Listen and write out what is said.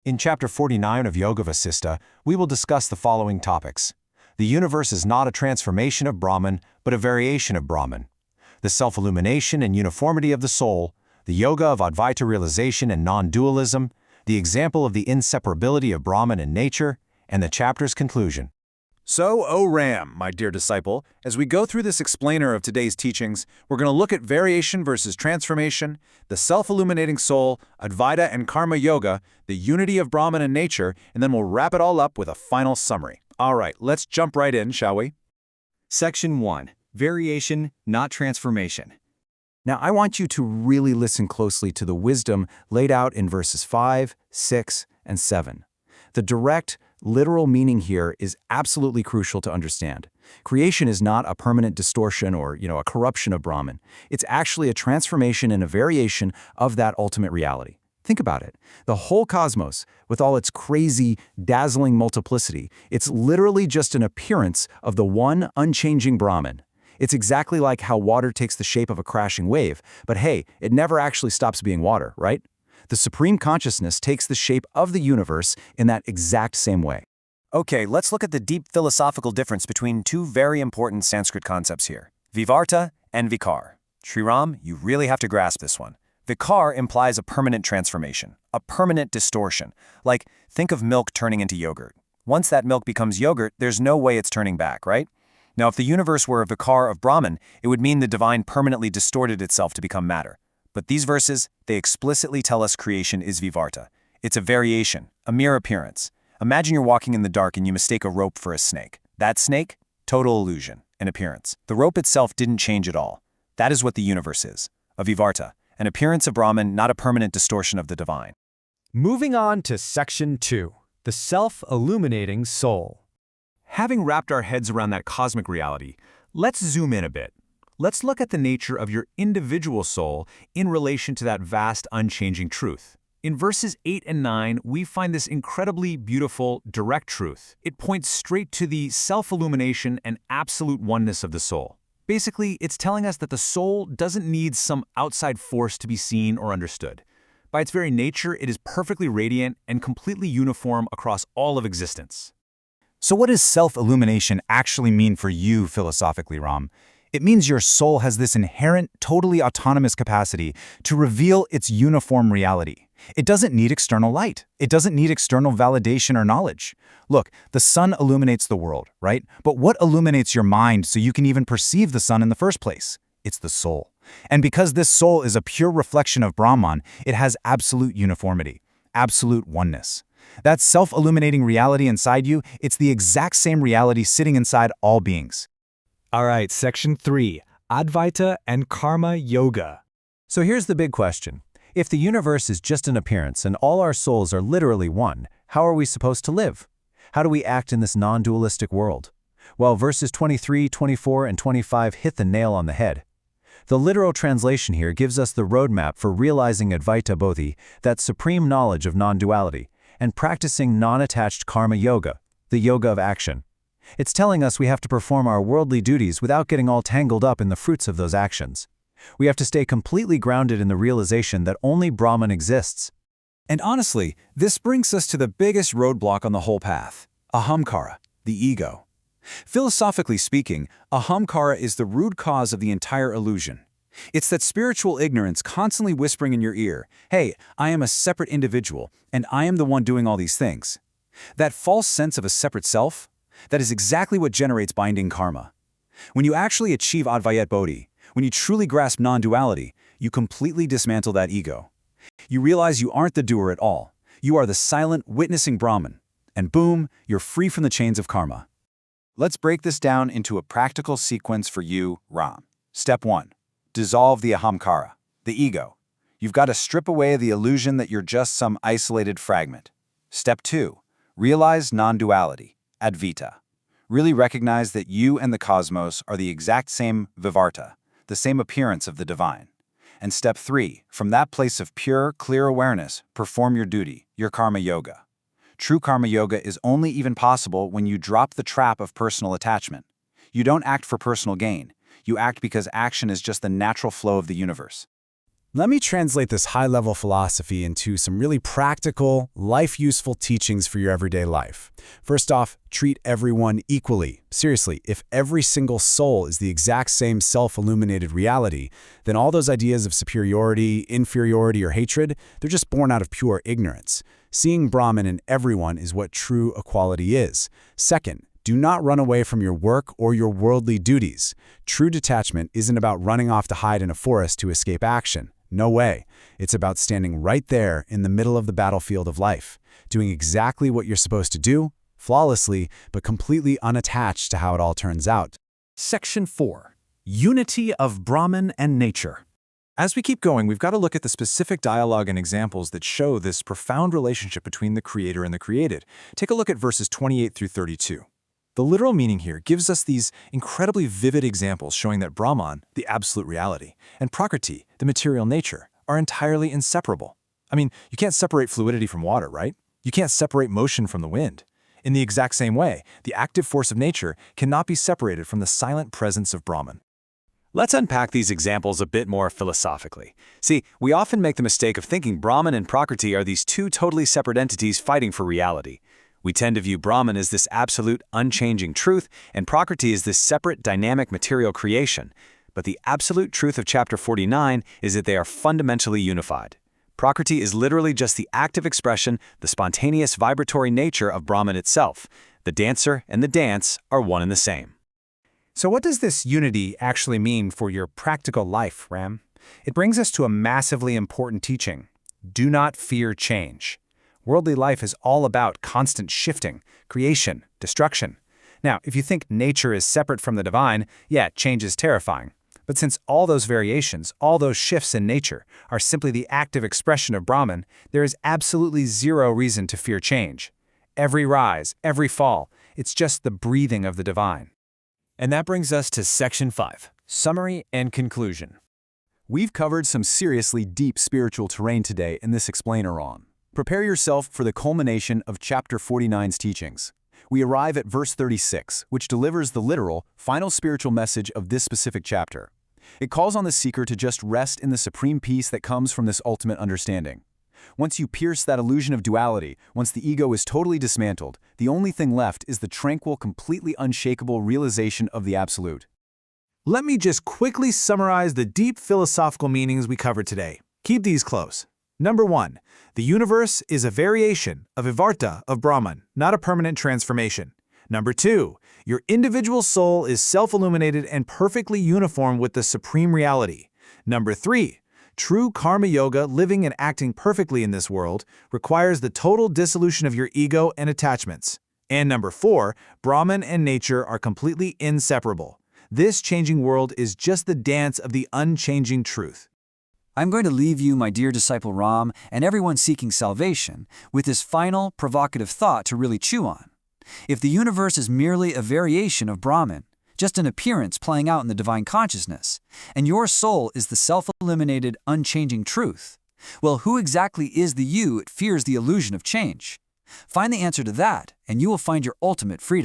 In Chapter 49 of Yoga Vasistha, we will discuss the following topics. The universe is not a transformation of Brahman, but a variation of Brahman. The self-illumination and uniformity of the soul, the yoga of Advaita realization and non-dualism, the example of the inseparability of Brahman and nature, and the chapter's conclusion. So, O Ram, my dear disciple, as we go through this explainer of today's teachings, we're going to look at variation versus transformation, the self-illuminating soul, Advaita and Karma Yoga, the unity of Brahman and nature, and then we'll wrap it all up with a final summary. All right, let's jump right in, shall we? Section 1. Variation, not transformation. Now, I want you to really listen closely to the wisdom laid out in verses 5, 6, and 7. The direct, literal meaning here is absolutely crucial to understand. Creation is not a permanent distortion or, a corruption of Brahman. It's actually a transformation and a variation of that ultimate reality. Think about it. The whole cosmos, with all its crazy, dazzling multiplicity, it's literally just an appearance of the one unchanging Brahman. It's exactly like how water takes the shape of a crashing wave, but hey, it never actually stops being water, right? The Supreme Consciousness takes the shape of the universe in that exact same way. Okay, let's look at the deep philosophical difference between two very important Sanskrit concepts here, Vivarta and Vikar. Sriram, you really have to grasp this one. Vikar implies a permanent transformation, a permanent distortion. Like, think of milk turning into yogurt. Once that milk becomes yogurt, there's no way it's turning back, right? Now, if the universe were a Vikar of Brahman, it would mean the divine permanently distorted itself to become matter. But these verses, they explicitly tell us creation is Vivarta. It's a variation, a mere appearance. Imagine you're walking in the dark and you mistake a rope for a snake. That snake? Total illusion, an appearance. The rope itself didn't change at all. That is what the universe is, a Vivarta, an appearance of Brahman, not a permanent distortion of the divine. Moving on to Section 2, the self-illuminating soul. Having wrapped our heads around that cosmic reality, let's zoom in a bit. Let's look at the nature of your individual soul in relation to that vast, unchanging truth. In verses 8 and 9, we find this incredibly beautiful, direct truth. It points straight to the self-illumination and absolute oneness of the soul. Basically, it's telling us that the soul doesn't need some outside force to be seen or understood. By its very nature, it is perfectly radiant and completely uniform across all of existence. So what does self-illumination actually mean for you philosophically, Ram? It means your soul has this inherent, totally autonomous capacity to reveal its uniform reality. It doesn't need external light. It doesn't need external validation or knowledge. Look, the sun illuminates the world, right? But what illuminates your mind so you can even perceive the sun in the first place? It's the soul. And because this soul is a pure reflection of Brahman, it has absolute uniformity, absolute oneness. That self-illuminating reality inside you, it's the exact same reality sitting inside all beings. All right, Section 3, Advaita and Karma Yoga. So here's the big question. If the universe is just an appearance and all our souls are literally one, how are we supposed to live? How do we act in this non-dualistic world? Well, verses 23, 24, and 25 hit the nail on the head. The literal translation here gives us the roadmap for realizing Advaita Bodhi, that supreme knowledge of non-duality, and practicing non-attached karma yoga, the yoga of action. It's telling us we have to perform our worldly duties without getting all tangled up in the fruits of those actions. We have to stay completely grounded in the realization that only Brahman exists. And honestly, this brings us to the biggest roadblock on the whole path, ahamkara, the ego. Philosophically speaking, ahamkara is the root cause of the entire illusion. It's that spiritual ignorance constantly whispering in your ear, hey, I am a separate individual, and I am the one doing all these things. That false sense of a separate self, that is exactly what generates binding karma. When you actually achieve Advaita Bodhi, when you truly grasp non-duality, you completely dismantle that ego. You realize you aren't the doer at all. You are the silent, witnessing Brahman. And boom, you're free from the chains of karma. Let's break this down into a practical sequence for you, Ram. Step 1. Dissolve the ahamkara, the ego. You've got to strip away the illusion that you're just some isolated fragment. Step 2. Realize non-duality, Advaita. Really recognize that you and the cosmos are the exact same Vivarta, the same appearance of the divine. And step 3, from that place of pure, clear awareness, perform your duty, your karma yoga. True karma yoga is only even possible when you drop the trap of personal attachment. You don't act for personal gain. You act because action is just the natural flow of the universe. Let me translate this high-level philosophy into some really practical, life-useful teachings for your everyday life. First off, treat everyone equally. Seriously, if every single soul is the exact same self-illuminated reality, then all those ideas of superiority, inferiority, or hatred, they're just born out of pure ignorance. Seeing Brahman in everyone is what true equality is. Second, do not run away from your work or your worldly duties. True detachment isn't about running off to hide in a forest to escape action. No way. It's about standing right there in the middle of the battlefield of life, doing exactly what you're supposed to do, flawlessly, but completely unattached to how it all turns out. Section 4. Unity of Brahman and Nature. As we keep going, we've got to look at the specific dialogue and examples that show this profound relationship between the creator and the created. Take a look at verses 28 through 32. The literal meaning here gives us these incredibly vivid examples showing that Brahman, the absolute reality, and Prakriti, the material nature, are entirely inseparable. I mean, you can't separate fluidity from water, right? You can't separate motion from the wind. In the exact same way, the active force of nature cannot be separated from the silent presence of Brahman. Let's unpack these examples a bit more philosophically. See, we often make the mistake of thinking Brahman and Prakriti are these two totally separate entities fighting for reality. We tend to view Brahman as this absolute, unchanging truth, and Prakriti as this separate, dynamic material creation. But the absolute truth of Chapter 49 is that they are fundamentally unified. Prakriti is literally just the active expression, the spontaneous vibratory nature of Brahman itself. The dancer and the dance are one and the same. So what does this unity actually mean for your practical life, Ram? It brings us to a massively important teaching. Do not fear change. Worldly life is all about constant shifting, creation, destruction. Now, if you think nature is separate from the divine, yeah, change is terrifying. But since all those variations, all those shifts in nature, are simply the active expression of Brahman, there is absolutely zero reason to fear change. Every rise, every fall, it's just the breathing of the divine. And that brings us to Section 5, Summary and Conclusion. We've covered some seriously deep spiritual terrain today in this explainer on. Prepare yourself for the culmination of Chapter 49's teachings. We arrive at verse 36, which delivers the literal, final spiritual message of this specific chapter. It calls on the seeker to just rest in the supreme peace that comes from this ultimate understanding. Once you pierce that illusion of duality, once the ego is totally dismantled, the only thing left is the tranquil, completely unshakable realization of the absolute. Let me just quickly summarize the deep philosophical meanings we covered today. Keep these close. Number 1, the universe is a variation, a vivarta of Brahman, not a permanent transformation. Number 2, your individual soul is self-illuminated and perfectly uniform with the supreme reality. Number 3, true karma yoga, living and acting perfectly in this world, requires the total dissolution of your ego and attachments. And number 4, Brahman and nature are completely inseparable. This changing world is just the dance of the unchanging truth. I'm going to leave you, my dear disciple Ram, and everyone seeking salvation, with this final, provocative thought to really chew on. If the universe is merely a variation of Brahman, just an appearance playing out in the divine consciousness, and your soul is the self-illuminated, unchanging truth, well, who exactly is the you that fears the illusion of change? Find the answer to that, and you will find your ultimate freedom.